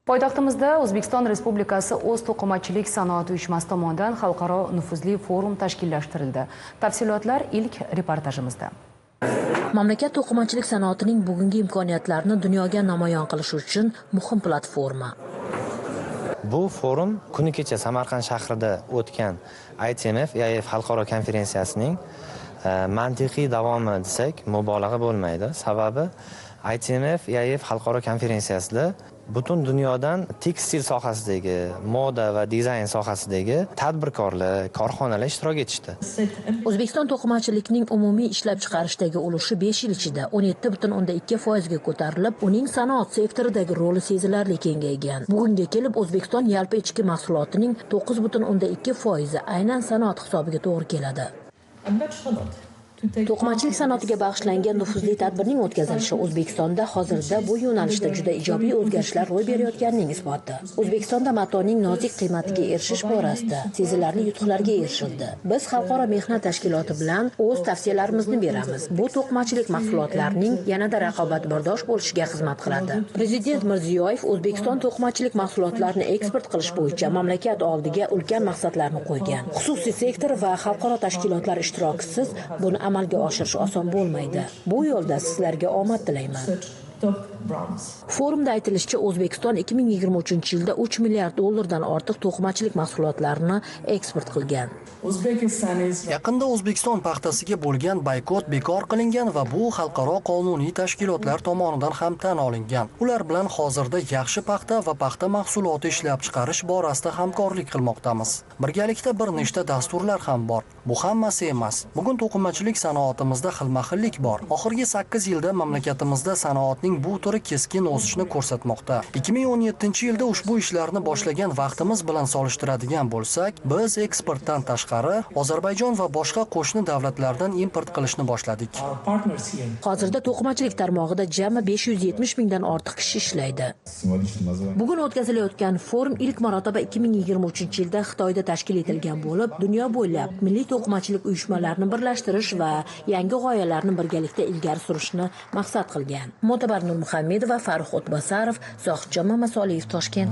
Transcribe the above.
Poytaxtimizda O'zbekiston Respublikasi o'z to'qimachilik sanoati uyushmasi tomonidan xalqaro nufuzli forum tashkillashtirildi. Tafsilotlar ilk reportajimizda. Mamlakat to'qimachilik sanoatining bugungi imkoniyatlarini dunyoga namoyon qilish uchun muhim platforma. Bu forum kuni kecha Samarqand shahrida o'tgan ITMF EAF xalqaro konferensiyasining mantiqiy davomi desak mubolag'a bo'lmaydi. Sababi ITMF EAF xalqaro konferensiyasida butun dunyodan tekstil sohasidagi, moda va dizayn sohasidagi tadbirkorlar, korxonalar ishtirok etishdi. O'zbekiston to'qimachilikning umumiy ishlab chiqarishdagi ulushi 5 yil ichida 17,2% ga ko'tarilib, uning sanoat sektoridagi roli sezilarli kengaygan. Bugunga kelib O'zbekiston yalpi ichki mahsulotining 9,2% aynan sanoat hisobiga to'g'ri keladi. To'qimachilik sanoatiga bag'ishlangan nufuzli tadbirning o'tkazilishi O'zbekistonda hozirda bu yo'nalishda juda ijobiy o'zgarishlar ro'y berayotganining isboti. O'zbekistonda matoning nozik qiymatiga erishish borasida sezilarli yutuqlarga erishildi. Biz xalqaro mehnat tashkiloti bilan o'z tavsiyalarimizni beramiz. Bu to'qimachilik mahsulotlarining yanada raqobatbardosh bo'lishiga xizmat qiladi. Prezident Mirziyoyev O'zbekiston to'qimachilik mahsulotlarini eksport qilish bo'yicha mamlakat oldiga ulkan maqsadlarni qo'ygan. Xususiy sektor va xalqaro tashkilotlar ishtirokisiz buni amalga oshirish oson bo'lmaydi. Bu yo'lda sizlarga omad tilayman. Forumda aytilishicha, O'zbekiston 2023-yilda 3 milliard dollardan ortiq to'qimachilik mahsulotlarini eksport qilgan. Yaqinda O'zbekiston paxtasiga bo'lgan boykot bekor qilingan va bu xalqaro qonuniy tashkilotlar tomonidan ham tan olingan. Ular bilan hozirda yaxshi paxta va paxta mahsuloti ishlab chiqarish borasida hamkorlik qilmoqdamiz. Birgalikda bir nechta dasturlar ham bor. Bu hammasi emas. Bugun to'qimachilik sanoatimizda xilma-xillik bor. Oxirgi 8 yilda mamlakatimizda sanoatning bu turi keskin o'sishni ko'rsatmoqda. 2017-yilda ushbu ishlarni boshlagan vaqtimiz bilan solishtiradigan bo'lsak, biz eksportdan tashqari Ozarbayjon va boshqa qo'shni davlatlardan import qilishni boshladik. Hozirda to'qimachilik tarmog'ida jami 570 mingdan ortiq kishi ishlaydi. Bugun o'tkazilayotgan forum ilk marotaba 2023-yilda Xitoyda tashkil etilgan bo'lib, dunyo bo'ylab milliy to'qimachilik uyushmalarini birlashtirish va yangi g'oyalarni birgalikda ilgari surishni maqsad qilgan. Motabar Nurmuhammedova, Farruh O'tbasarov, Zohidjon Mamasoliyev, Toshkent.